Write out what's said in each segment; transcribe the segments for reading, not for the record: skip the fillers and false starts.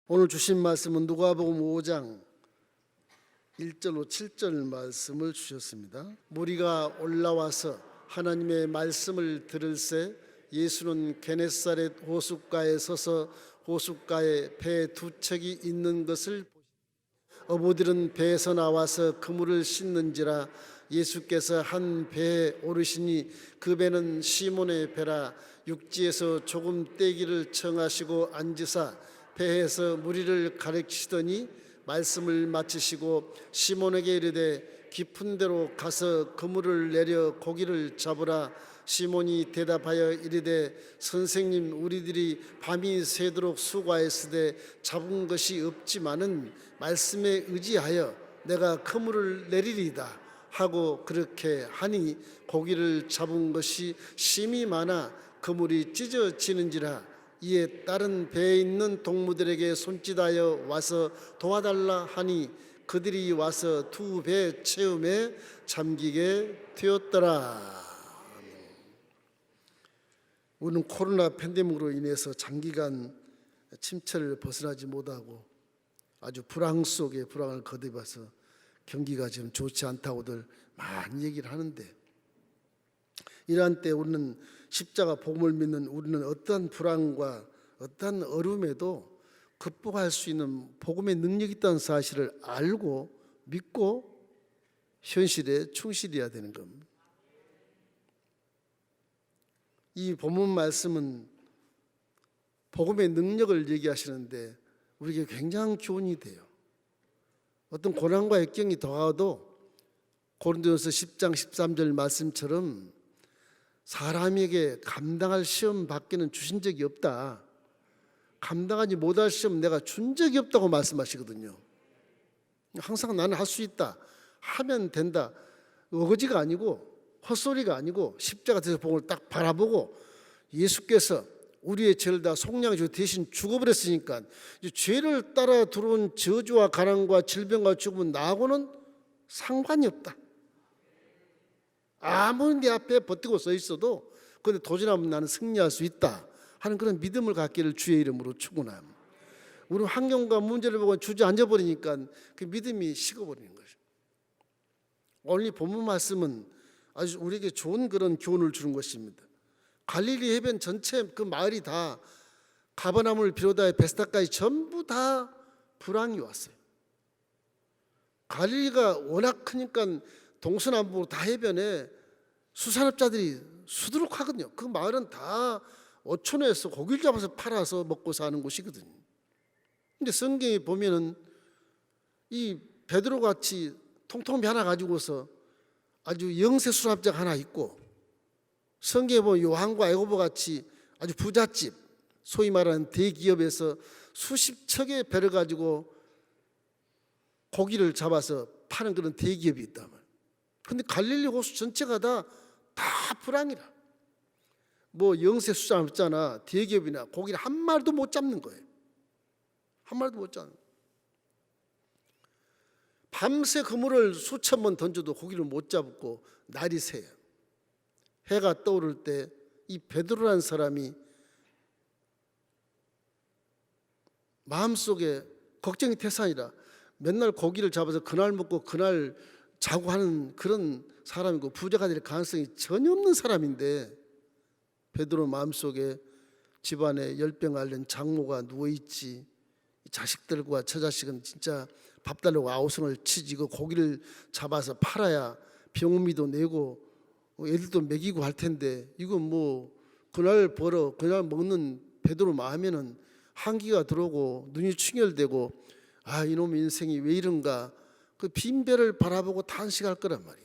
오늘 주신 말씀은 누가복음 5장 1절로 7절 말씀을 주셨습니다. 무리가 올라와서 하나님의 말씀을 들을새 예수는 게네사렛 호숫가에 서서 호숫가에 배 두 척이 있는 것을 어부들은 배에서 나와서 그물을 씻는지라. 예수께서 한 배에 오르시니 그 배는 시몬의 배라. 육지에서 조금 떼기를 청하시고 앉으사 배에서 무리를 가르치더니 말씀을 마치시고 시몬에게 이르되 깊은 데로 가서 그물을 내려 고기를 잡으라. 시몬이 대답하여 이르되 선생님, 우리들이 밤이 새도록 수고하였으되 잡은 것이 없지만은 말씀에 의지하여 내가 그물을 내리리이다 하고 그렇게 하니 고기를 잡은 것이 심히 많아 그물이 찢어지는지라. 이에 다른 배에 있는 동무들에게 손짓하여 와서 도와달라 하니 그들이 와서 두 배 채움에 잠기게 되었더라. 우리는 코로나 팬데믹으로 인해서 장기간 침체를 벗어나지 못하고 아주 불황 속에 불황을 거듭해서 경기가 지금 좋지 않다고들 많이 얘기를 하는데, 이러한 때 우리는 십자가 복음을 믿는 우리는 어떠한 불황과 어떠한 어려움에도 극복할 수 있는 복음의 능력이 있다는 사실을 알고 믿고 현실에 충실해야 되는 겁니다. 이 본문 말씀은 복음의 능력을 얘기하시는데 우리에게 굉장히 교훈이 돼요. 어떤 고난과 역경이 더하도 고린도전서 10장 13절 말씀처럼 사람에게 감당할 시험 밖에는 주신 적이 없다. 감당하지 못할 시험 내가 준 적이 없다고 말씀하시거든요. 항상 나는 할 수 있다, 하면 된다, 어거지가 아니고 헛소리가 아니고 십자가 대서 복음을 딱 바라보고 예수께서 우리의 죄를 다 속량해 주고 대신 죽어버렸으니까 이제 죄를 따라 들어온 저주와 가난과 질병과 죽음은 나하고는 상관이 없다. 아무리 내 앞에 버티고 서 있어도 그런데 도전하면 나는 승리할 수 있다 하는 그런 믿음을 갖기를 주의 이름으로 축원합니다. 우리 환경과 문제를 보고 주저앉아버리니까 그 믿음이 식어버리는 거죠. 오늘 이 본문 말씀은 아주 우리에게 좋은 그런 교훈을 주는 것입니다. 갈릴리 해변 전체 그 마을이 다 가버나움을 비롯하여 베스다까지 전부 다 불황이 왔어요. 갈릴리가 워낙 크니까 동서남북으로 다 해변에 수산업자들이 수두룩하거든요. 그 마을은 다 어촌에서 고기를 잡아서 팔아서 먹고 사는 곳이거든요. 근데 성경에 보면은 이 베드로 같이 통통비 하나 가지고서 아주 영세 수납자가 하나 있고, 성경에 보면 요한과 야고보 같이 아주 부잣집, 소위 말하는 대기업에서 수십 척의 배를 가지고 고기를 잡아서 파는 그런 대기업이 있단 말이에요. 근데 갈릴리 호수 전체가 다 불황이라. 뭐 영세 수산업자나 대기업이나 고기를 한 마리도 못 잡는 거예요. 한 마리도 못 잡는 거예요. 밤새 그물을 수천 번 던져도 고기를 못 잡고 날이 새요. 해가 떠오를 때 이 베드로라는 사람이 마음속에 걱정이 태산이라 맨날 고기를 잡아서 그날 먹고 그날 자고 하는 그런 사람이고 부자가 될 가능성이 전혀 없는 사람인데, 베드로 마음속에 집안에 열병 앓는 장모가 누워있지, 자식들과 처자식은 진짜 밥 달라고 아우성을 치지고 고기를 잡아서 팔아야 병원비도 내고 애들도 먹이고 할 텐데, 이거 뭐 그날 벌어 그날 먹는 베드로 마음에는 한기가 들어오고 눈이 충혈되고, 아, 이놈의 인생이 왜 이런가, 그 빈배를 바라보고 탄식할 거란 말이에요.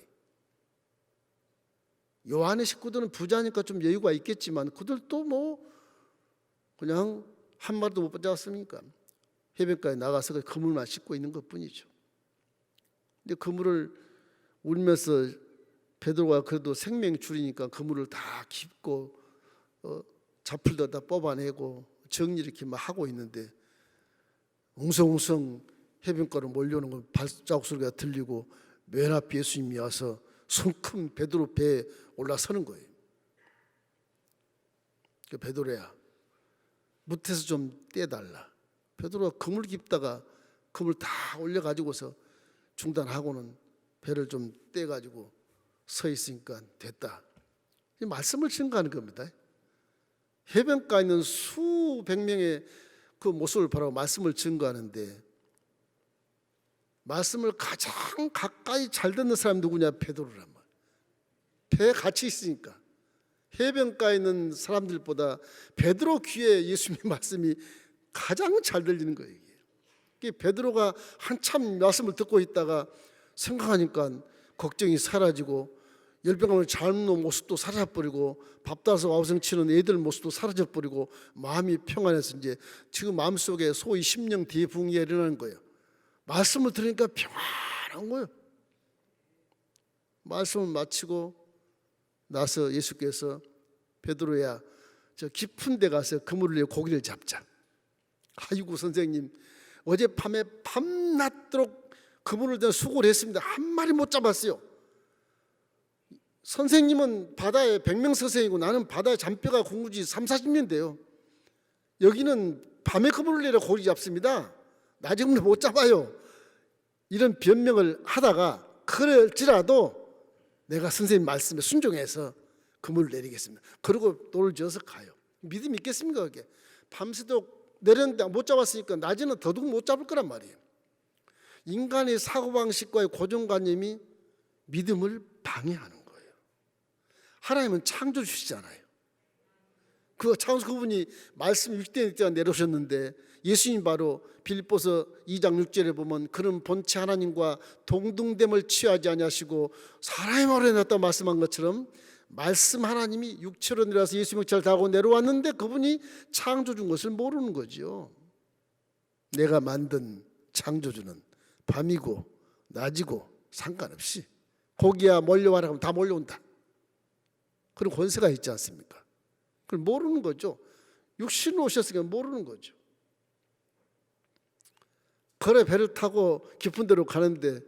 요한의 식구들은 부자니까 좀 여유가 있겠지만 그들도 뭐 그냥 한 마리도 못 잡았으니까 해변가에 나가서 그 그물만 씻고 있는 것뿐이죠. 근데 그물을 울면서 베드로가 그래도 생명 줄이니까 그물을 다 깁고 잡풀도 다 뽑아내고 정리 이렇게 막 하고 있는데 웅성웅성 해변가로 몰려오는 건 발자국 소리가 들리고 맨 앞에 예수님이 와서 손 큰 베드로 배에 올라서는 거예요. 그 베드로야, 못해서 좀 떼달라. 베드로가 그물 깁다가 그물 다 올려가지고서 중단하고는 배를 좀 떼가지고 서 있으니까 됐다. 이 말씀을 증거하는 겁니다. 해변가에 있는 수백 명의 그 모습을 바라고 말씀을 증거하는데, 말씀을 가장 가까이 잘 듣는 사람이 누구냐? 베드로란 말이에요. 배에 같이 있으니까 해변가에 있는 사람들보다 베드로 귀에 예수님의 말씀이 가장 잘 들리는 거예요. 이게 베드로가 한참 말씀을 듣고 있다가 생각하니까 걱정이 사라지고, 열병을 잘 먹는 모습도 사라져버리고, 밥 따서 와우성 치는 애들 모습도 사라져버리고, 마음이 평안해서 이제 지금 마음속에 소위 심령 대붕이 일어나는 거예요. 말씀을 들으니까 평안한 거예요. 말씀을 마치고 나서 예수께서 베드로야, 저 깊은 데 가서 그물을 내어 고기를 잡자. 아이고 선생님, 어젯밤에 밤낮도록 그물을 대어 수고를 했습니다. 한 마리 못 잡았어요. 선생님은 바다에 백명선생이고 나는 바다에 잔뼈가 공구지 30-40년인데요. 여기는 밤에 그물을 내려 고기 잡습니다. 낮에 그물 못 잡아요. 이런 변명을 하다가, 그럴지라도 내가 선생님 말씀에 순종해서 그물을 내리겠습니다. 그리고 돌을 지어서 가요. 믿음이 있겠습니까? 그게 밤새도록 내렸는데 못 잡았으니까 낮에는 더더욱 못 잡을 거란 말이에요. 인간의 사고방식과의 고정관념이 믿음을 방해하는 거예요. 하나님은 창조주시잖아요. 그 창조 그분이 말씀 6대 내려오셨는데, 예수님 바로 빌립보서 2장 6절에 보면 그는 본체 하나님과 동등됨을 취하지 아니하시고 사람의 말에 놨다 말씀한 것처럼, 말씀 하나님이 육체로 내려와서 예수 명찰을 다하고 내려왔는데 그분이 창조주인 것을 모르는 거죠. 내가 만든 창조주는 밤이고 낮이고 상관없이 고기야 몰려와라 하면 다 몰려온다. 그런 권세가 있지 않습니까? 그걸 모르는 거죠. 육신으로 오셨으니까 모르는 거죠. 그래 배를 타고 깊은 데로 가는데,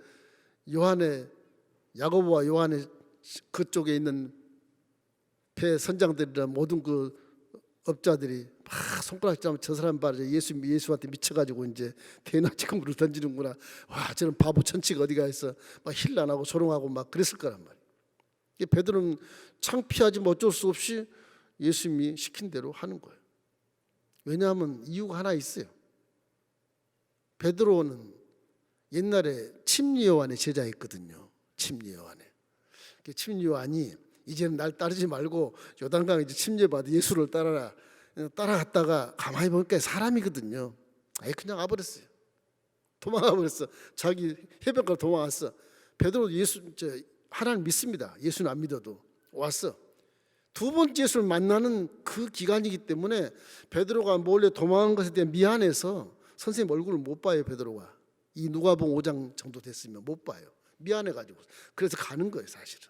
야고보와 요한의 그쪽에 있는 배 선장들이나 모든 그 업자들이 막 손가락 잡으면 저 사람 봐, 예수한테 미쳐가지고 이제 대낮지금으로 던지는구나. 와, 저는 바보 천치가 어디가 있어. 막 힐난하고 조롱하고 막 그랬을 거란 말이에요. 베드로는 창피하지 어쩔 수 없이 예수님이 시킨 대로 하는 거예요. 왜냐하면 이유가 하나 있어요. 베드로는 옛날에 침례요한의 제자였거든요. 침례요한의. 침례요한이 이제는 날 따르지 말고 요단강에 이제 침례받아 예수를 따라라. 따라갔다가 가만히 보니까 사람이거든요. 아예 그냥 와버렸어요. 도망가 버렸어. 자기 해변가로 도망갔어. 베드로 하나님 믿습니다. 예수는 안 믿어도 왔어. 두 번째 예수를 만나는 그 기간이기 때문에 베드로가 몰래 도망한 것에 대해 미안해서 선생님 얼굴을 못 봐요. 베드로가 이 누가복음 5장 정도 됐으면 못 봐요. 미안해가지고. 그래서 가는 거예요. 사실은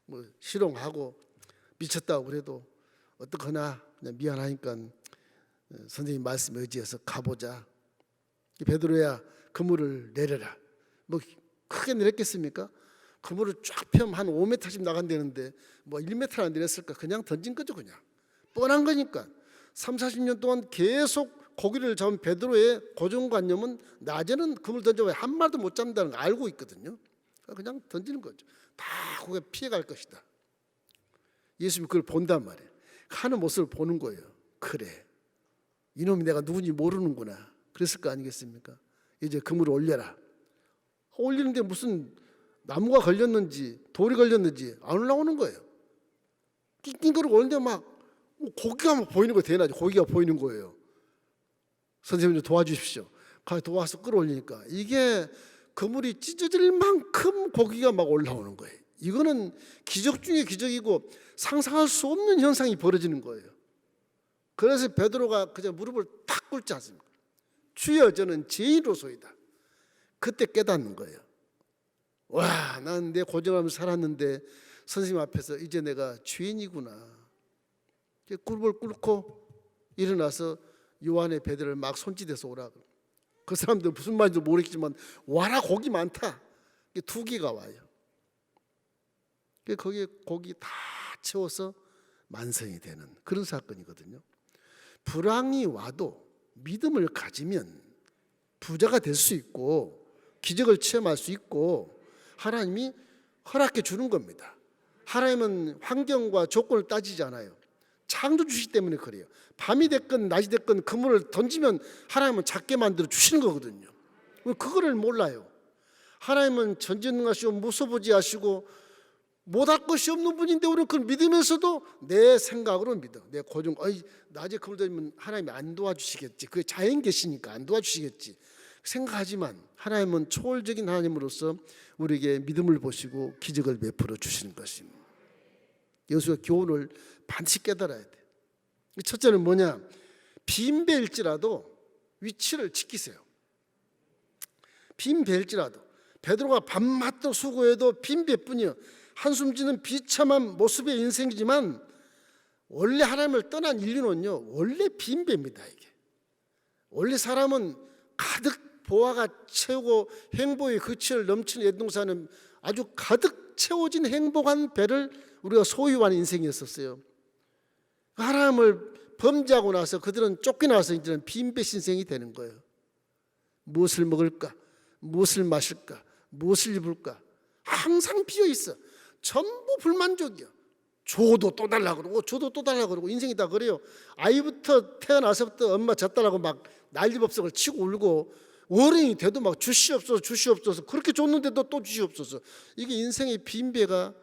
뭐 실용하고 미쳤다고 그래도 어떡하나 그냥 미안하니까 선생님 말씀 의지해서 가보자. 베드로야, 그물을 내려라. 뭐 크게 내렸겠습니까? 그물을 쫙 펴면 한 5m씩 나간다는데 뭐 1m를 안 내렸을까? 그냥 던진 거죠. 그냥 뻔한 거니까. 30-40년 동안 계속 고기를 잡은 베드로의 고정관념은 낮에는 그물 던져봐야 한 마리도 못 잡는다는 걸 알고 있거든요. 그냥 던지는 거죠. 다 고개 피해갈 것이다. 예수님이 그걸 본단 말이에요. 하는 모습을 보는 거예요. 그래, 이놈이 내가 누군지 모르는구나. 그랬을 거 아니겠습니까? 이제 그물을 올려라. 올리는데 무슨 나무가 걸렸는지 돌이 걸렸는지 안 올라오는 거예요. 낑낑거리고 오는데 막 고기가 막 보이는 거예요. 대낮에 고기가 보이는 거예요. 선생님 좀 도와주십시오. 가서 도와서 끌어올리니까 이게 그물이 찢어질 만큼 고기가 막 올라오는 거예요. 이거는 기적 중에 기적이고 상상할 수 없는 현상이 벌어지는 거예요. 그래서 베드로가 그저 무릎을 탁 꿇지 않습니까? 주여, 저는 죄인으로소이다. 그때 깨닫는 거예요. 와, 난 내 고정하면서 살았는데 선생님 앞에서 이제 내가 죄인이구나. 무릎을 꿇고 일어나서 요한의 베드로를 막 손짓해서 오라. 그 사람들 무슨 말인지 모르겠지만 와라, 고기 많다. 두 개가 와요. 거기에 고기 다 채워서 만성이 되는 그런 사건이거든요. 불황이 와도 믿음을 가지면 부자가 될 수 있고 기적을 체험할 수 있고 하나님이 허락해 주는 겁니다. 하나님은 환경과 조건을 따지지 않아요. 창조주시기 때문에 그래요. 밤이 됐건 낮이 됐건 그물을 던지면 하나님은 작게 만들어 주시는 거거든요. 그거를 몰라요. 하나님은 전지전능하시고 무소부지하시고 못할 것이 없는 분인데 우리는 그걸 믿으면서도 내 생각으로 믿어. 내 고정, 낮에 그물 던지면 하나님이 안 도와주시겠지. 그게 자연 계시니까 안 도와주시겠지 생각하지만 하나님은 초월적인 하나님으로서 우리에게 믿음을 보시고 기적을 베풀어 주시는 것입니다. 여기서 교훈을 반드시 깨달아야 돼. 첫째는 뭐냐? 빈배일지라도 위치를 지키세요. 빈배일지라도 베드로가 밤낮도 수고해도 빈배뿐이요 한숨 지는 비참한 모습의 인생이지만 원래 하나님을 떠난 인류는요 원래 빈배입니다. 이게 원래 사람은 가득 보화가 채우고 행복의 그치를 넘치는 옛동사는 아주 가득 채워진 행복한 배를 우리가 소유한 인생이었었어요. 하나님을 범죄하고 나서 그들은 쫓겨나서 이제는 빈배 신생이 되는 거예요. 무엇을 먹을까? 무엇을 마실까? 무엇을 입을까? 항상 비어 있어. 전부 불만족이야. 줘도 또 달라 그러고 줘도 또 달라 그러고 인생이 다 그래요. 아이부터 태어나서부터 엄마 젖달라고 막 난리법석을 치고 울고 어른이 돼도 막 주시옵소서 주시옵소서 그렇게 줬는데도 또 주시옵소서. 이게 인생의 빈배가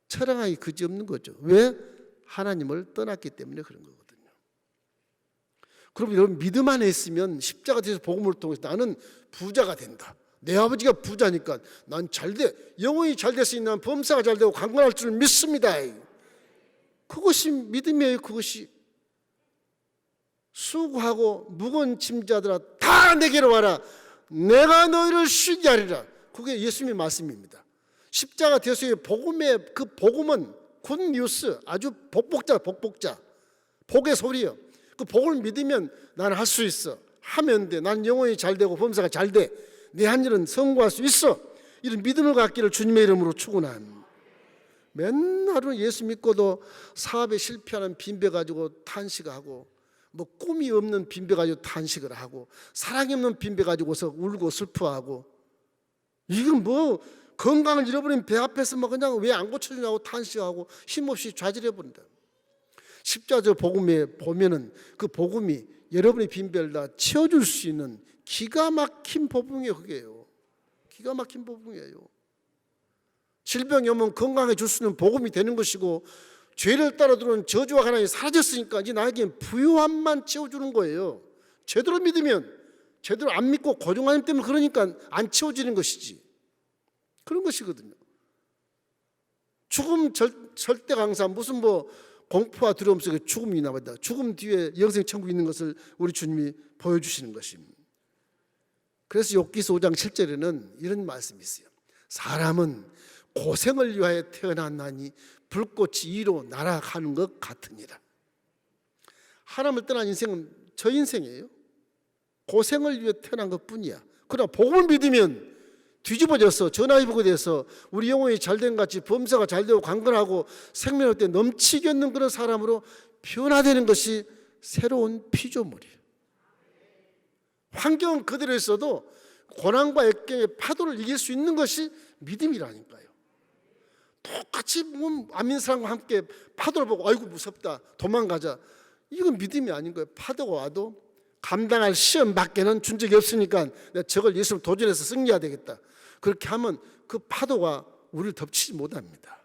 처량하기 그지없는 거죠. 왜? 하나님을 떠났기 때문에 그런 거거든요. 그럼 여러분 믿음 안에 있으면 십자가 뒤에서 복음을 통해서 나는 부자가 된다. 내 아버지가 부자니까 난 잘돼. 영혼이 잘 될 수 있는 범사가 잘 되고 강건할 줄 믿습니다. 그것이 믿음이에요. 그것이. 수고하고 무거운 짐자들아 다 내게로 와라. 내가 너희를 쉬게 하리라. 그게 예수님의 말씀입니다. 십자가 대수의 복음의 그 복음은 굿뉴스, 아주 복복자, 복의 소리요. 그 복을 믿으면 나는 할 수 있어. 하면 돼. 난 영혼이 잘 되고 범사가 잘 돼. 내 한 일은 성공할 수 있어. 이런 믿음을 갖기를 주님의 이름으로 축원합니다. 맨날은 예수 믿고도 사업에 실패하는 빈배 가지고 탄식하고 뭐 꿈이 없는 빈배 가지고 탄식을 하고 사랑이 없는 빈배 가지고서 울고 슬퍼하고 이건 뭐 건강을 잃어버린 배 앞에서 뭐 그냥 왜 안 고쳐주냐고 탄식하고 힘없이 좌절해버린다. 십자가 복음에 보면은 그 복음이 여러분의 빈배를 다 채워줄 수 있는 기가 막힌 복음이에요. 그게요. 기가 막힌 복음이에요. 질병이 오면 건강해 줄 수 있는 복음이 되는 것이고 죄를 따라 들어오는 저주와 가난이 사라졌으니까 이제 나에게 부유함만 채워주는 거예요. 제대로 믿으면 제대로 안 믿고 고정하님 때문에 그러니까 안 채워지는 것이지. 그런 것이거든요. 죽음 절대 강사 무슨 뭐 공포와 두려움 속에 죽음이 남았다. 죽음 뒤에 영생 천국이 있는 것을 우리 주님이 보여주시는 것입니다. 그래서 욥기서 5장 7절에는 이런 말씀이 있어요. 사람은 고생을 위하여 태어났나니 불꽃이 이로 날아가는 것 같으니라. 하나님을 떠난 인생은 저 인생이에요. 고생을 위해 태어난 것뿐이야. 그러나 복음을 믿으면 뒤집어져서 전화위복이 돼서 우리 영혼이 잘된 같이 범사가 잘되고 강건하고 생명할 때 넘치게 없는 그런 사람으로 변화되는 것이 새로운 피조물이에요. 환경은 그대로 있어도 고난과 역경의 파도를 이길 수 있는 것이 믿음이라니까요. 똑같이 안 믿는 사람과 함께 파도를 보고 아이고 무섭다 도망가자, 이건 믿음이 아닌 거예요. 파도가 와도 감당할 시험밖에는 준 적이 없으니까 내가 저걸 예수로 도전해서 승리해야 되겠다. 그렇게 하면 그 파도가 우리를 덮치지 못합니다.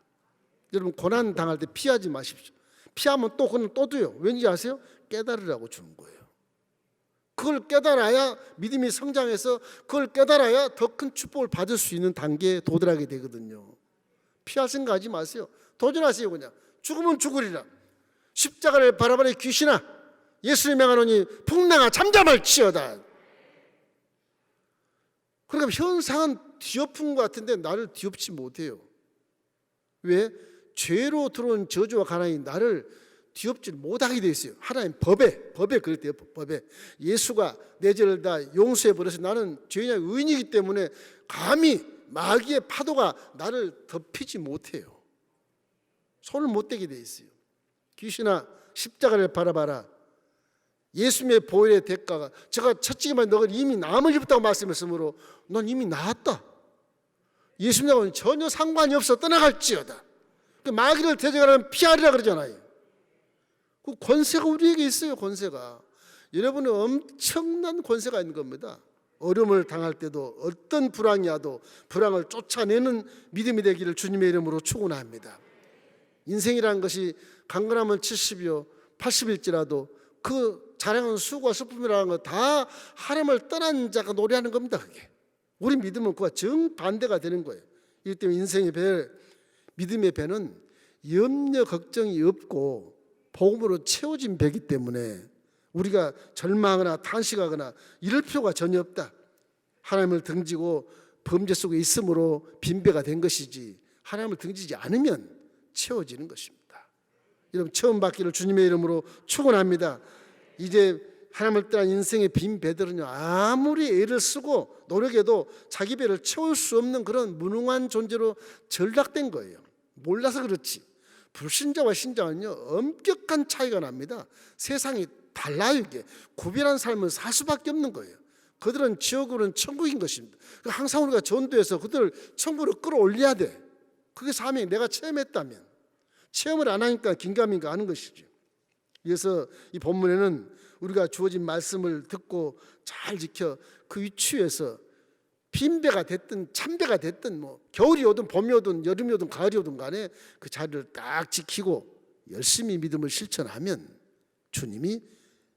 여러분 고난 당할 때 피하지 마십시오. 피하면 또 그건 또 돼요. 왠지 아세요? 깨달으라고 주는 거예요. 그걸 깨달아야 믿음이 성장해서 그걸 깨달아야 더 큰 축복을 받을 수 있는 단계에 도달하게 되거든요. 피할 생각하지 마세요. 도전하세요. 그냥 죽으면 죽으리라. 십자가를 바라보니 귀신아 예수를 명하노니 풍랑아 잠잠할지어다. 그러니까 현상은 뒤엎은 것 같은데 나를 뒤엎지 못해요. 왜? 죄로 들어온 저주와 가난이 나를 뒤엎지 못하게 되어 있어요. 하나님 법에 그랬대요. 법에 예수가 내 죄를 다 용서해 버려서 나는 죄인의 의인이기 때문에 감히 마귀의 파도가 나를 덮이지 못해요. 손을 못 대게 되어 있어요. 귀신아 십자가를 바라봐라. 예수님의 보혈의 대가가, 제가 첫째만 너가 이미 남을 입었다고 말씀했으므로 넌 이미 나았다. 예수님하고는 전혀 상관이 없어. 떠나갈지어다. 마귀를 대적하는 피하리라 그러잖아요. 그 권세가 우리에게 있어요. 권세가. 여러분은 엄청난 권세가 있는 겁니다. 어려움을 당할 때도 어떤 불황이 와도 불황을 쫓아내는 믿음이 되기를 주님의 이름으로 축원합니다. 인생이라는 것이 강건하면 70이요 80일지라도 그 자랑은 수고와 슬픔이라는 거 다 하나님을 떠난 자가 노래하는 겁니다. 그게 우리 믿음은 그와 정반대가 되는 거예요. 이기 때문에 인생의 배, 믿음의 배는 염려 걱정이 없고 복음으로 채워진 배이기 때문에 우리가 절망하거나 탄식하거나 이럴 필요가 전혀 없다. 하나님을 등지고 범죄 속에 있으므로 빈배가 된 것이지 하나님을 등지지 않으면 채워지는 것입니다. 여러분 처음 받기를 주님의 이름으로 축원합니다. 이제 하나님을 떠난 인생의 빈 배들은요 아무리 애를 쓰고 노력해도 자기 배를 채울 수 없는 그런 무능한 존재로 전락된 거예요. 몰라서 그렇지. 불신자와 신자는요 엄격한 차이가 납니다. 세상이 달라요. 이게 구별한 삶을 살 수밖에 없는 거예요. 그들은 지옥으로는 천국인 것입니다. 항상 우리가 전도해서 그들을 천국으로 끌어올려야 돼. 그게 사명이 내가 체험했다면. 체험을 안 하니까 긴가민가 하는 것이죠. 그래서 이 본문에는 우리가 주어진 말씀을 듣고 잘 지켜 그 위치에서 빈배가 됐든 참배가 됐든 뭐 겨울이 오든 봄이 오든 여름이 오든 가을이 오든 간에 그 자리를 딱 지키고 열심히 믿음을 실천하면 주님이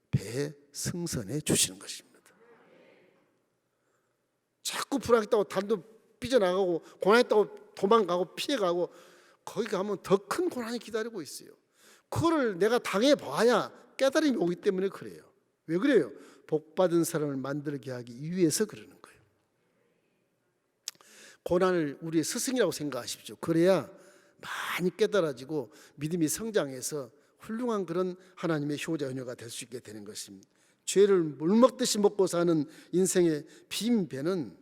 배 승선해 주시는 것입니다. 자꾸 불안했다고 단도 삐져나가고 고난했다고 도망가고 피해가고 거기 가면 더 큰 고난이 기다리고 있어요. 그거를 내가 당해봐야 깨달음이 오기 때문에 그래요. 왜 그래요? 복받은 사람을 만들게 하기 위해서 그러는 거예요. 고난을 우리의 스승이라고 생각하십시오. 그래야 많이 깨달아지고 믿음이 성장해서 훌륭한 그런 하나님의 효자 효녀가 될 수 있게 되는 것입니다. 죄를 물 먹듯이 먹고 사는 인생의 빈 배는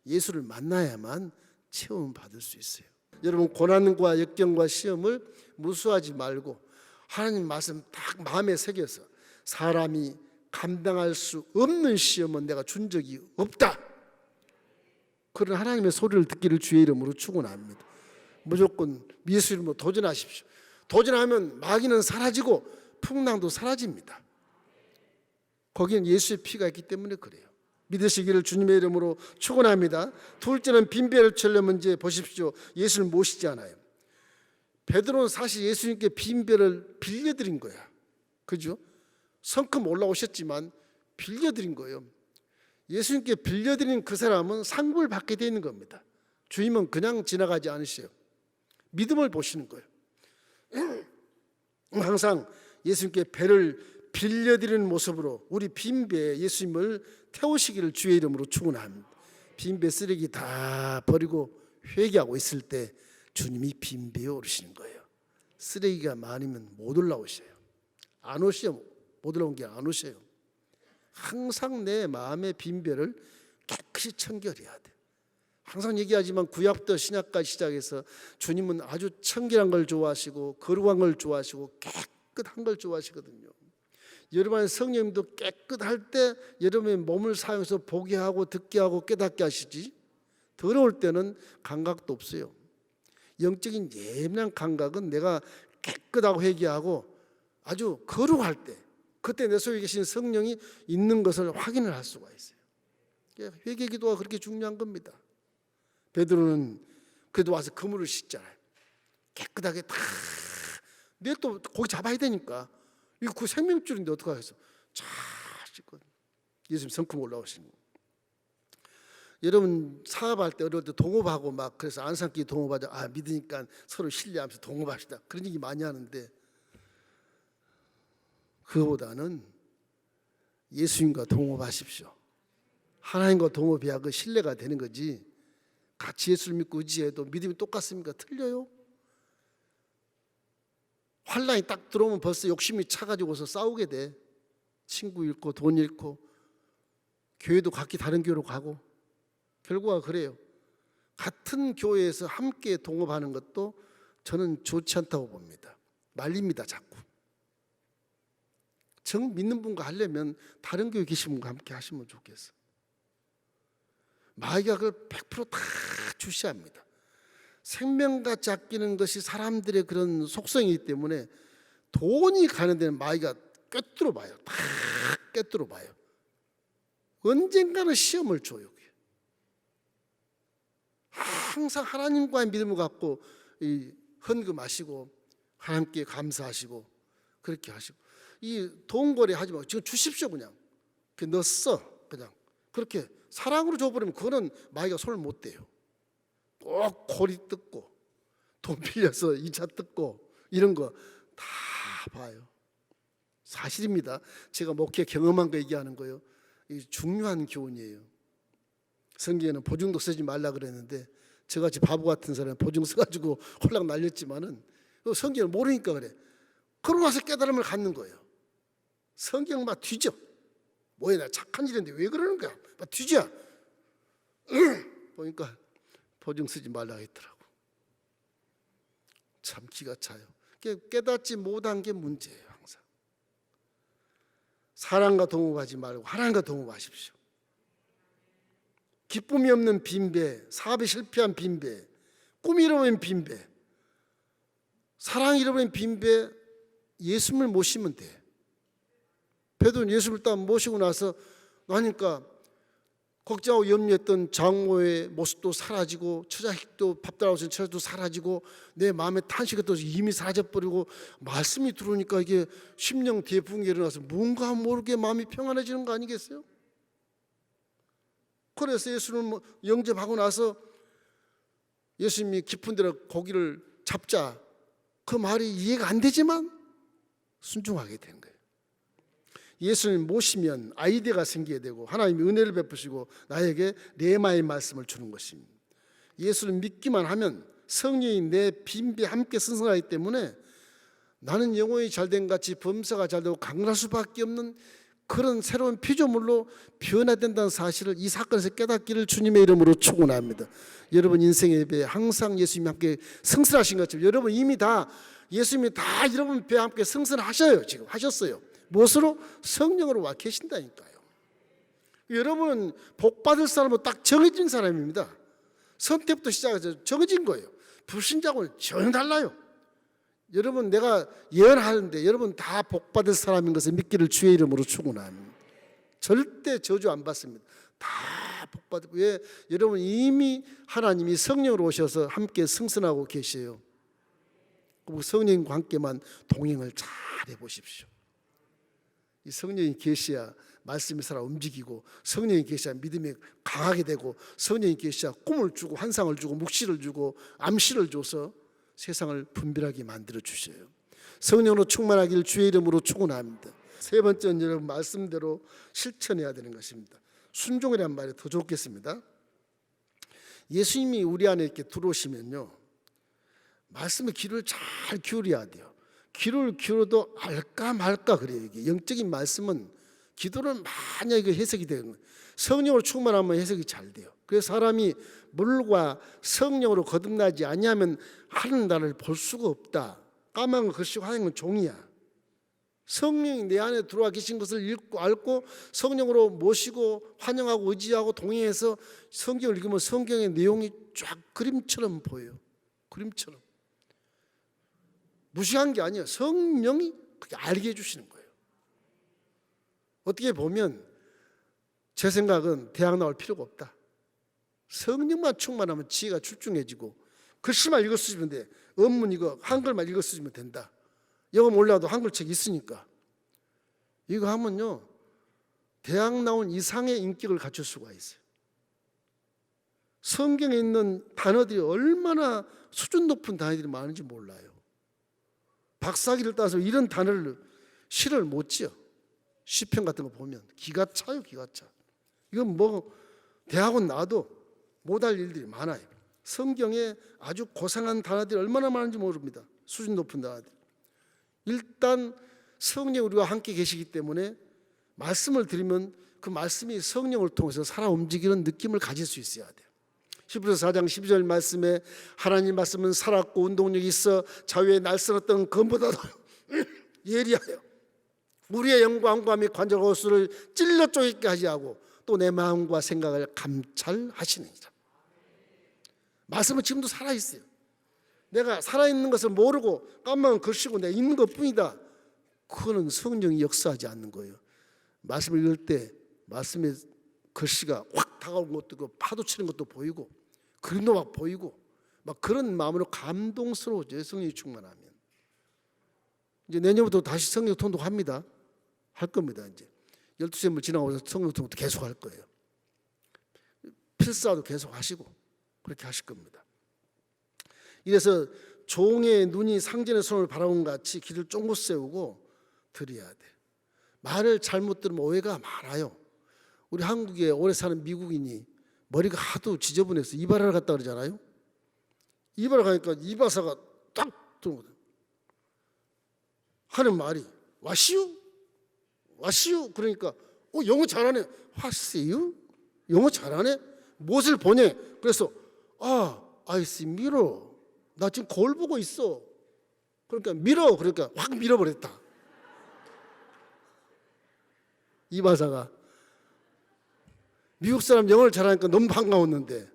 예수를 만나야만 체험 받을 수 있어요. 여러분 고난과 역경과 시험을 무수하지 말고 하나님 말씀 딱 마음에 새겨서 사람이 감당할 수 없는 시험은 내가 준 적이 없다. 그런 하나님의 소리를 듣기를 주의 이름으로 축원합니다. 무조건 예수 이름으로 도전하십시오. 도전하면 마귀는 사라지고 풍랑도 사라집니다. 거기는 예수의 피가 있기 때문에 그래요. 믿으시기를 주님의 이름으로 축원합니다. 둘째는 빈배를 채우려면 이제 보십시오. 예수를 모시지 않아요. 베드로는 사실 예수님께 빈배를 빌려드린 거야. 그죠? 성큼 올라오셨지만 빌려드린 거예요. 예수님께 빌려드린 그 사람은 상급을 받게 되어 있는 겁니다. 주님은 그냥 지나가지 않으셔요. 믿음을 보시는 거예요. 항상 예수님께 배를 빌려드리는 모습으로 우리 빈배에 예수님을 태우시기를 주의 이름으로 축원합니다. 빈배 쓰레기 다 버리고 회개하고 있을 때 주님이 빈배에 오르시는 거예요. 쓰레기가 많으면 못 올라오셔요. 안 오셔요. 못 올라온 게 안 오셔요. 항상 내 마음의 빈배를 깨끗이 청결해야 돼. 항상 얘기하지만 구약부터 신약까지 시작해서 주님은 아주 청결한 걸 좋아하시고 거룩한 걸 좋아하시고 깨끗한 걸 좋아하시거든요. 여러분의 성령님도 깨끗할 때 여러분의 몸을 사용해서 보게 하고 듣게 하고 깨닫게 하시지, 더러울 때는 감각도 없어요. 영적인 예민한 감각은 내가 깨끗하고 회개하고 아주 거룩할 때, 그때 내 속에 계신 성령이 있는 것을 확인을 할 수가 있어요. 회개 기도가 그렇게 중요한 겁니다. 베드로는 그래도 와서 그물을 씻잖아요. 깨끗하게 다. 내일 또 고기 잡아야 되니까 이거 그 생명줄인데 어떡하겠어. 잘 씻거든요. 예수님 성큼 올라오시는 거. 여러분 사업할 때 어려울 때 동업하고 막 그래서 안산끼리 동업하자. 믿으니까 서로 신뢰하면서 동업합시다. 그런 얘기 많이 하는데 그거보다는 예수님과 동업하십시오. 하나님과 동업해야 그 신뢰가 되는 거지. 같이 예수를 믿고 의지해도 믿음이 똑같습니까? 틀려요. 환란이 딱 들어오면 벌써 욕심이 차가지고서 싸우게 돼. 친구 잃고 돈 잃고 교회도 각기 다른 교회로 가고 결과가 그래요. 같은 교회에서 함께 동업하는 것도 저는 좋지 않다고 봅니다. 말립니다 자꾸. 정 믿는 분과 하려면 다른 교회 계신 분과 함께 하시면 좋겠어. 마귀가 그걸 100%다 주시합니다. 생명같이 아끼는 것이 사람들의 그런 속성이기 때문에 돈이 가는 데는 마귀가 꿰뚫어 봐요. 다 꿰뚫어 봐요. 언젠가는 시험을 줘요. 항상 하나님과의 믿음을 갖고 헌금하시고 하나님께 감사하시고 그렇게 하시고, 이 돈 거래 하지 말고 지금 주십시오. 그냥 너 써. 그냥 그렇게 사랑으로 줘버리면 그거는 마귀가 손을 못 대요. 꼭 고리 뜯고 돈 빌려서 2차 뜯고 이런 거 다 봐요. 사실입니다. 제가 목회 경험한 거 얘기하는 거예요. 이 중요한 교훈이에요. 성경에는 보증도 쓰지 말라 그랬는데 저같이 바보 같은 사람은 보증 써가지고 홀랑 날렸지만은 성경을 모르니까 그래. 그러고 나서 깨달음을 갖는 거예요. 성경 막 뒤져. 뭐야, 나 착한 일인데 왜 그러는 거야? 막 뒤져. 보니까 보증 쓰지 말라 했더라고. 참 기가 차요. 깨닫지 못한 게 문제예요. 항상 사랑과 동업하지 말고 하나님과 동업하십시오. 기쁨이 없는 빈배, 사업에 실패한 빈배, 꿈 잃어버린 빈배, 사랑 잃어버린 빈배, 예수님을 모시면 돼. 베드로는 예수를 딱 모시고 나서 나니까 걱정하고 염려했던 장모의 모습도 사라지고 처자식도 밥 달라고 하신 처자도 사라지고 내 마음의 탄식도 이미 사라져버리고 말씀이 들어오니까 이게 심령 대붕이 일어나서 뭔가 모르게 마음이 평안해지는 거 아니겠어요? 그래서 예수를 영접하고 나서 예수님이 깊은 데로 고기를 잡자, 그 말이 이해가 안 되지만 순종하게 된 거예요. 예수님 모시면 아이디어가 생기게 되고 하나님이 은혜를 베푸시고 나에게 레마의 말씀을 주는 것입니다. 예수를 믿기만 하면 성령이 내 빈배 함께 승선하기 때문에 나는 영혼이 잘된 같이 범사가 잘되고 강건할 수밖에 없는 그런 새로운 피조물로 변화된다는 사실을 이 사건에서 깨닫기를 주님의 이름으로 축원합니다. 여러분 인생의 예배에 항상 예수님이 함께 승선하신 것처럼 여러분 이미 다 예수님이 다 여러분 배에 함께 승선하셔요. 지금 하셨어요. 무엇으로? 성령으로 와 계신다니까요. 여러분은 복받을 사람은 딱 정해진 사람입니다. 선택부터 시작해서 정해진 거예요. 불신자하고는 전혀 달라요. 여러분 내가 예언하는데 여러분 다 복받을 사람인 것을 믿기를 주의 이름으로 축원합니다. 절대 저주 안 받습니다. 다 복받고, 왜? 여러분 이미 하나님이 성령으로 오셔서 함께 승선하고 계세요. 성령과 함께만 동행을 잘 해보십시오. 이 성령이 계셔야 말씀이 살아 움직이고 성령이 계셔야 믿음이 강하게 되고 성령이 계셔야 꿈을 주고 환상을 주고 묵시를 주고 암시를 줘서 세상을 분별하게 만들어 주셔요. 성령으로 충만하기를 주의 이름으로 축원합니다. 세 번째는 여러분 말씀대로 실천해야 되는 것입니다. 순종이라는 말이 더 좋겠습니다. 예수님이 우리 안에 이렇게 들어오시면요, 말씀의 귀를 잘 기울여야 돼요. 귀를 기울여도 알까 말까 그래요. 이게 영적인 말씀은 기도를 만약에 해석이 되는 거예요. 성령으로 충만하면 해석이 잘 돼요. 그래서 사람이 물과 성령으로 거듭나지 아니하면 하는 나를 볼 수가 없다. 까만 건 글씨고 하얀 건 종이야. 성령이 내 안에 들어와 계신 것을 읽고 알고 성령으로 모시고 환영하고 의지하고 동행해서 성경을 읽으면 성경의 내용이 쫙 그림처럼 보여요. 그림처럼. 무시한 게 아니에요. 성령이 그렇게 알게 해주시는 거예요. 어떻게 보면 제 생각은 대학 나올 필요가 없다. 성령만 충만하면 지혜가 출중해지고 글씨만 읽어쓰면 돼. 원문 이거 한글만 읽어쓰면 된다. 영어 몰라도 한글책 있으니까. 이거 하면요 대학 나온 이상의 인격을 갖출 수가 있어요. 성경에 있는 단어들이 얼마나 수준 높은 단어들이 많은지 몰라요. 박사학위를 따서 이런 단어를 시를 못 지어. 시편 같은 거 보면 기가 차요. 기가 차. 이건 뭐 대학원 나와도 못할 일들이 많아요. 성경에 아주 고상한 단어들이 얼마나 많은지 모릅니다. 수준 높은 단어들. 일단 성령 우리와 함께 계시기 때문에 말씀을 드리면 그 말씀이 성령을 통해서 살아 움직이는 느낌을 가질 수 있어야 돼요. 히브리서 4장 12절 말씀에 하나님 말씀은 살았고 운동력이 있어 자유에 날설었던 검보다도 예리하여 무리의 영광과 및 관절 호수를 찔러 쪼개게 하지 하고 또 내 마음과 생각을 감찰하시느니라. 말씀은 지금도 살아있어요. 내가 살아있는 것을 모르고 깜만 글씨고 내가 있는 것뿐이다. 그거는 성령이 역사하지 않는 거예요. 말씀을 읽을 때 말씀의 글씨가 확 다가오는 것도 있고 파도 치는 것도 보이고 그림도 막 보이고 막 그런 마음으로 감동스러워져요. 성령이 충만하면. 이제 내년부터 다시 성령 통독합니다. 할 겁니다. 이제 12시간을 지나고 성령 통독도 계속 할 거예요. 필사도 계속 하시고 그렇게 하실 겁니다. 이래서 종의 눈이 상전의 손을 바라본 같이 귀를 쫑긋 세우고 들어야 돼. 말을 잘못 들으면 오해가 많아요. 우리 한국에 오래 사는 미국인이 머리가 하도 지저분해서 이발하러 갔다 그러잖아요. 이발하러 가니까 이발사가 딱 들어오거든. 하는 말이 와시유? 와시유? 그러니까 영어 잘하네. 와시유? 영어 잘하네? 무엇을 보내? 그래서 I see mirror. 나 지금 거울 보고 있어. 그러니까 밀어. 그러니까 확 밀어버렸다. 이발사가 미국 사람 영어를 잘하니까 너무 반가웠는데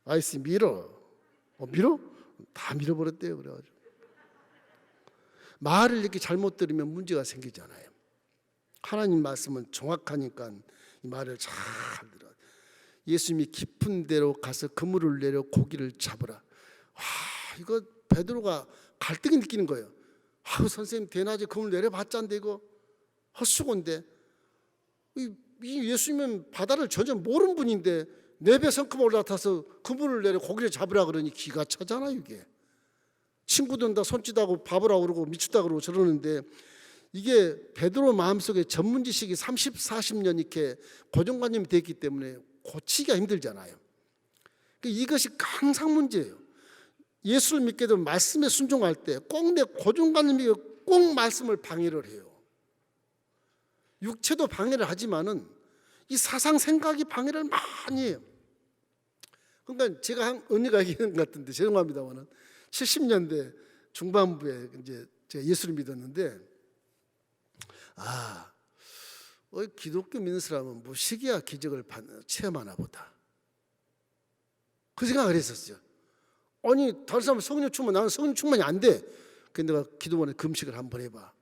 I see mirror. 밀어? 다 밀어버렸대요. 그래가지고 말을 이렇게 잘못 들으면 문제가 생기잖아요. 하나님 말씀은 정확하니까 이 말을 잘 들어. 예수님이 깊은 데로 가서 그물을 내려 고기를 잡으라. 와, 이거 베드로가 갈등이 느끼는 거예요. 선생님 대낮에 그물 내려봤자인데 이거 헛수고인데 이 예수님은 바다를 전혀 모르는 분인데 4배 성큼 올라타서 그물을 내려 고기를 잡으라 그러니 기가 차잖아요. 이게 친구들은 다 손짓하고 밥으라고 그러고 미쳤다 그러고 저러는데 이게 베드로 마음속에 전문 지식이 30, 40년 이렇게 고정관념이 됐기 때문에 고치기가 힘들잖아요. 이것이 항상 문제예요. 예수를 믿게 되면 말씀에 순종할 때 꼭 내 고정관념이 꼭 말씀을 방해를 해요. 육체도 방해를 하지만은 이 사상 생각이 방해를 많이 해요. 그러니까 제가 언니가 얘기하는 것 같은데 죄송합니다만은 70년대 중반부에 이제 제가 예수를 믿었는데 기독교 믿는 사람은 무식이야 기적을 체험하나 보다. 그 생각을 했었어요. 아니 다른 사람은 성령 충만, 나는 성령 충만이 안 돼. 그래서 내가 기도원에 금식을 한번 해봐.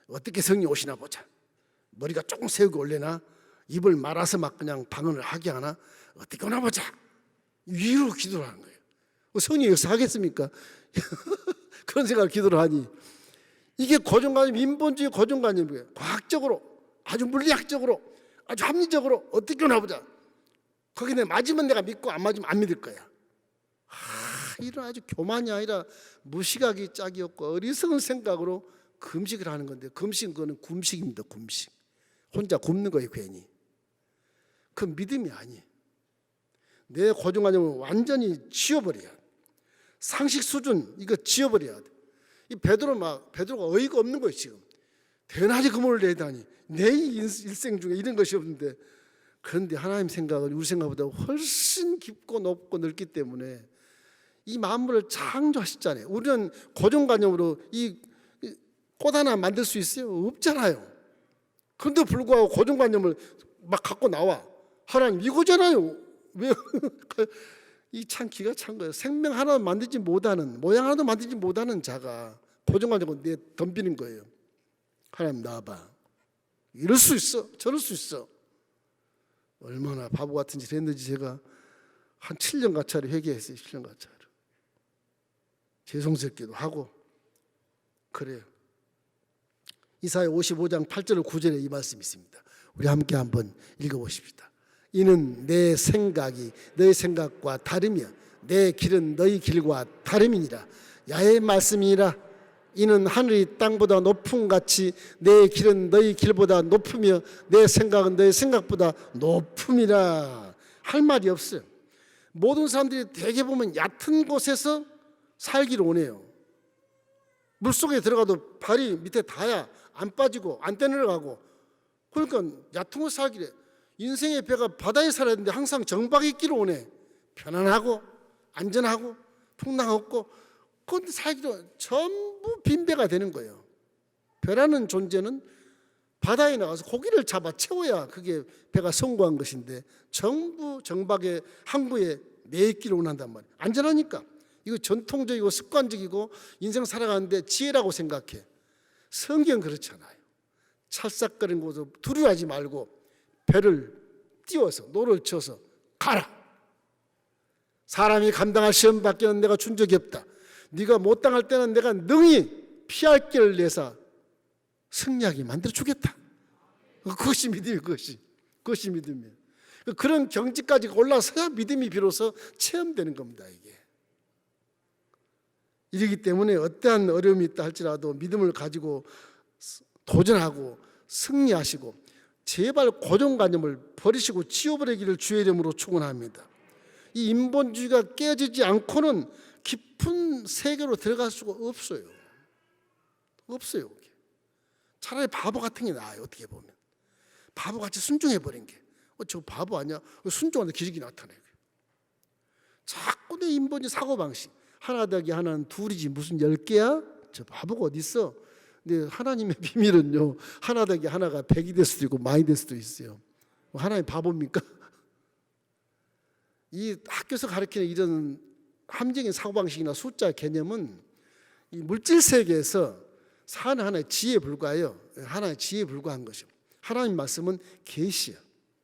어떻게 성령 오시나 보자. 머리가 조금 세우고 올래나? 입을 말아서 막 그냥 방언을 하게 하나? 어떻게 오나 보자. 위로 기도를 하는 거예요. 성령이 역사하겠습니까? 그런 생각을 기도를 하니 이게 고정관념, 인본주의 고정관념이에요. 과학적으로, 아주 물리학적으로, 아주 합리적으로 어떻게 오나 보자. 거기 내 맞으면 내가 믿고 안 맞으면 안 믿을 거야. 이런 아주 교만이 아니라 무식하기 짝이 없고 어리석은 생각으로 금식을 하는 건데 금식은 그거는 굶식입니다. 굶식. 혼자 굶는 거예요. 괜히. 그 믿음이 아니에요. 내 고정관념을 완전히 지워버려야 돼. 상식 수준 이거 지워버려야 돼. 이 베드로가 어이가 없는 거예요. 지금 대낮에 그물을 내다니 내 일생 중에 이런 것이 없는데 그런데 하나님 생각은 우리 생각보다 훨씬 깊고 높고 넓기 때문에 이 만물을 창조하셨잖아요. 우리는 고정관념으로 이 꽃 하나 만들 수 있어요? 없잖아요. 그런데 불구하고 고정관념을 막 갖고 나와. 하나님 이거잖아요. 왜? 이 참 기가 찬 거예요. 생명 하나 만들지 못하는, 모양 하나도 만들지 못하는 자가 고정관념을 내 덤비는 거예요. 하나님 나와봐. 이럴 수 있어. 저럴 수 있어. 얼마나 바보 같은 짓을 했는지 제가 한 7년 가차를 회개했어요. 7년 가차를. 죄송스럽기도 하고 그래요. 이사야 55장 8절 9절에 이 말씀이 있습니다. 우리 함께 한번 읽어보십시다. 이는 내 생각이 너희 생각과 다르며 내 길은 너희 길과 다름이니라. 야의 말씀이니라. 이는 하늘이 땅보다 높음 같이 내 길은 너희 길보다 높으며 내 생각은 너희 생각보다 높음이라. 할 말이 없어요. 모든 사람들이 대개 보면 얕은 곳에서 살기를 원해요. 물속에 들어가도 발이 밑에 닿아야 안 빠지고 안 떠내려가고 그러니까 얕은 곳 살기래. 인생의 배가 바다에 살아야 되는데 항상 정박에 있기를 원해. 편안하고 안전하고 풍랑 없고 그런데 살기로 전부 빈배가 되는 거예요. 배라는 존재는 바다에 나가서 고기를 잡아 채워야 그게 배가 성공한 것인데 전부 정박의 항구에 매 있기를 원한단 말이에요. 안전하니까. 이거 전통적이고 습관적이고 인생 살아가는데 지혜라고 생각해. 성경 그렇잖아요. 찰싹거리는 곳을 두려워하지 말고 배를 띄워서 노를 쳐서 가라. 사람이 감당할 시험밖에는 내가 준 적이 없다. 네가 못 당할 때는 내가 능히 피할 길을 내서 승리하게 만들어 주겠다. 그것이 믿음이에요. 그것이 믿음이에요. 그런 경지까지 올라서야 믿음이 비로소 체험되는 겁니다. 이게. 이러기 때문에 어떠한 어려움이 있다 할지라도 믿음을 가지고 도전하고 승리하시고 제발 고정관념을 버리시고 지워버리기를 주의 이름으로 축원합니다. 이 인본주의가 깨지지 않고는 깊은 세계로 들어갈 수가 없어요. 없어요. 차라리 바보 같은 게 나아요. 어떻게 보면 바보같이 순종해버린 게 저 바보 아니야? 순종하는데 기적이 나타나요. 자꾸 내 인본주의 사고방식 하나 더하기 하나는 둘이지 무슨 10개야? 저 바보가 어디 있어? 근데 하나님의 비밀은요 하나 더하기 하나가 100이 될 수도 있고 많이 될 수도 있어요. 하나님 바보입니까? 이 학교에서 가르치는 이런 함정인 사고방식이나 숫자 개념은 이 물질 세계에서 사는 하나의 지혜에 불과해요. 하나의 지혜에 불과한 것이요. 하나님 말씀은 계시야.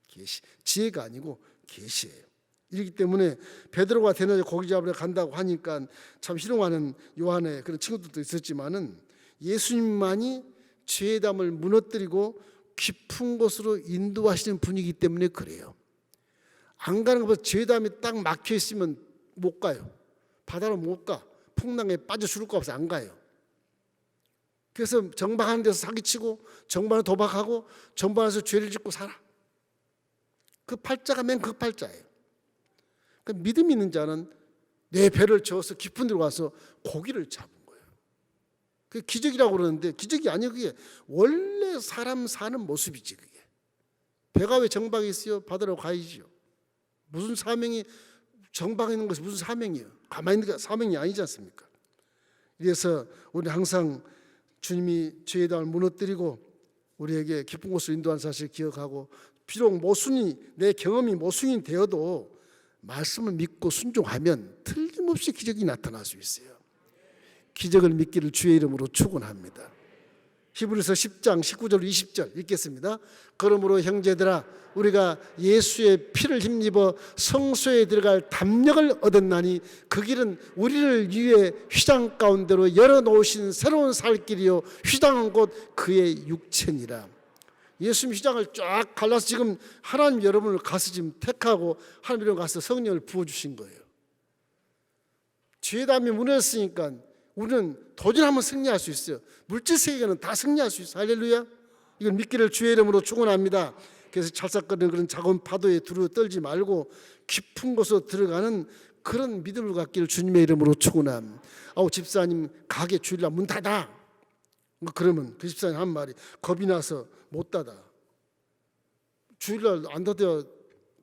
계시. 지혜가 아니고 계시예요. 이렇기 때문에 베드로가 대낮에 고기 잡으러 간다고 하니까 참 희롱하는 요한의 그런 친구들도 있었지만은 예수님만이 죄의 담을 무너뜨리고 깊은 곳으로 인도하시는 분이기 때문에 그래요. 안 가는 것보다 죄의 담이 딱 막혀 있으면 못 가요. 바다로 못 가. 풍랑에 빠져 죽을 거 없어 안 가요. 그래서 정박하는 데서 사기치고 정박에 도박하고 정박에서 죄를 짓고 살아. 그 팔자가 맨 그 팔자예요. 그러니까 믿음 있는 자는 내 배를 저어서 깊은 데로 가서 고기를 잡은 거예요. 그게 기적이라고 그러는데 기적이 아니에요. 그게 원래 사람 사는 모습이지. 그게 배가 왜 정박에 있어요? 바다로 가야지요. 무슨 사명이 정박에 있는 것이 무슨 사명이에요? 가만히 있는 게 사명이 아니지 않습니까? 그래서 우리 항상 주님이 죄의 담을 무너뜨리고 우리에게 깊은 곳으로 인도한 사실을 기억하고 비록 모순이 내 경험이 모순이 되어도 말씀을 믿고 순종하면 틀림없이 기적이 나타날 수 있어요. 기적을 믿기를 주의 이름으로 축원합니다. 히브리서 10장 19절 20절 읽겠습니다. 그러므로 형제들아 우리가 예수의 피를 힘입어 성소에 들어갈 담력을 얻었나니 그 길은 우리를 위해 휘장 가운데로 열어놓으신 새로운 살 길이요 휘장은 곧 그의 육체니라. 예수님 휘장을 쫙 갈라서 지금 하나님 여러분을 가서 지금 택하고 하나님 여러분 가서 성령을 부어주신 거예요. 죄의 담이 무너졌으니까 우리는 도전하면 승리할 수 있어요. 물질 세계는 다 승리할 수 있어요. 할렐루야. 이건 믿기를 주의 이름으로 축원합니다. 그래서 찰싹거리는 그런 작은 파도에 두려워 떨지 말고 깊은 곳으로 들어가는 그런 믿음을 갖기를 주님의 이름으로 축원합니다. 집사님 가게 주일날 문 닫아. 그러면 그 집사님 한 말이 겁이 나서 못 닫아. 주일날 안 닫아야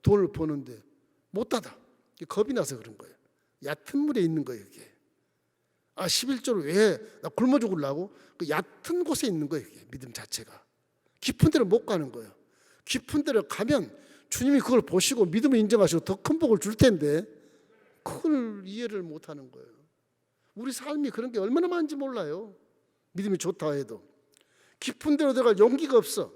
돈을 버는데 못 닫아. 겁이 나서 그런 거예요. 얕은 물에 있는 거예요. 이게. 11조를 왜 나 굶어 죽으려고? 그 얕은 곳에 있는 거예요. 이게 믿음 자체가. 깊은 데를 못 가는 거예요. 깊은 데를 가면 주님이 그걸 보시고 믿음을 인정하시고 더 큰 복을 줄 텐데 그걸 이해를 못 하는 거예요. 우리 삶이 그런 게 얼마나 많은지 몰라요. 믿음이 좋다 해도 깊은 데로 들어갈 용기가 없어.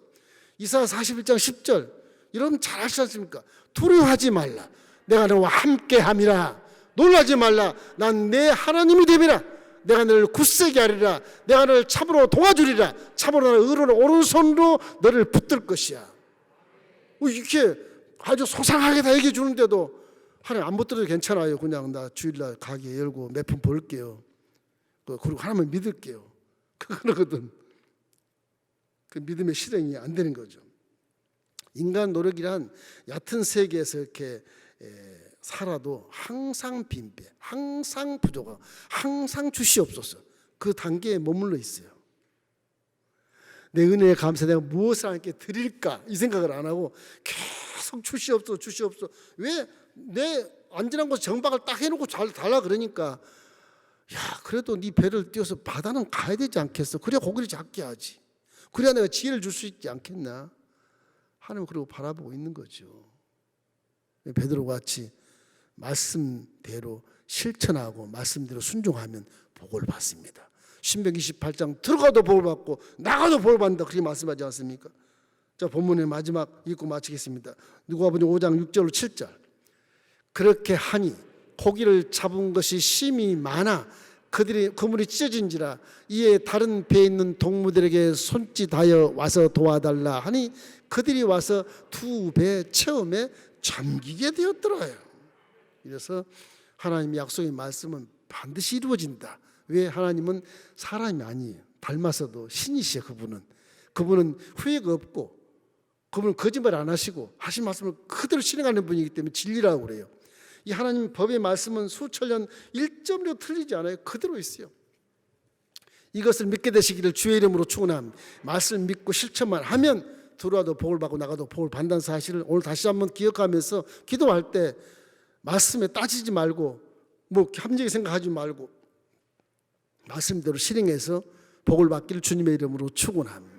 이사야 41장 10절 여러분 잘 아시지 않습니까? 두려워하지 말라. 내가 너와 함께함이라. 놀라지 말라. 난 내 하나님이 됨이라. 내가 너를 굳세게 하리라. 내가 너를 참으로 도와주리라. 참으로 너를 의로운 오른손으로 너를 붙들 것이야. 이렇게 아주 소상하게 다 얘기해 주는데도 하나님 안 붙들어도 괜찮아요. 그냥 나 주일날 가게 열고 몇 푼 벌게요. 그리고 하나님을 믿을게요. 그러거든. 그 믿음의 실행이 안 되는 거죠. 인간 노력이란 얕은 세계에서 이렇게 살아도 항상 빈배, 항상 부족하고 항상 주시옵소서 그 단계에 머물러 있어요. 내 은혜에 감사 내가 무엇을 하나님께 드릴까 이 생각을 안 하고 계속 주시옵소서 주시옵소서. 왜 내 안전한 곳에 정박을 딱 해놓고 잘 달라 그러니까 야, 그래도 네 배를 띄워서 바다는 가야 되지 않겠어? 그래야 고기를 잡게 하지. 그래야 내가 지혜를 줄 수 있지 않겠나? 하나님 그러고 바라보고 있는 거죠. 베드로와 같이 말씀대로 실천하고 말씀대로 순종하면 복을 받습니다. 신명기 28장 들어가도 복을 받고 나가도 복을 받는다 그렇게 말씀하지 않습니까? 자, 본문의 마지막 읽고 마치겠습니다. 누가복음 5장 6절로 7절. 그렇게 하니 고기를 잡은 것이 심히 많아 그물이 찢어진지라 이에 다른 배에 있는 동무들에게 손짓하여 와서 도와달라 하니 그들이 와서 두 배 처음에 잠기게 되었더라요. 그래서 하나님의 약속의 말씀은 반드시 이루어진다. 왜? 하나님은 사람이 아니에요. 닮아서도 신이시여. 그분은 후회가 없고 그분은 거짓말 안 하시고 하신 말씀을 그대로 실행하는 분이기 때문에 진리라고 그래요. 이 하나님 법의 말씀은 수천 년 1점도 틀리지 않아요. 그대로 있어요. 이것을 믿게 되시기를 주의 이름으로 축원합니다. 말씀 믿고 실천만 하면 들어와도 복을 받고 나가도 복을 받는다는 사실을 오늘 다시 한번 기억하면서 기도할 때 말씀에 따지지 말고 뭐 합리적인 생각하지 말고 말씀대로 실행해서 복을 받기를 주님의 이름으로 축원합니다.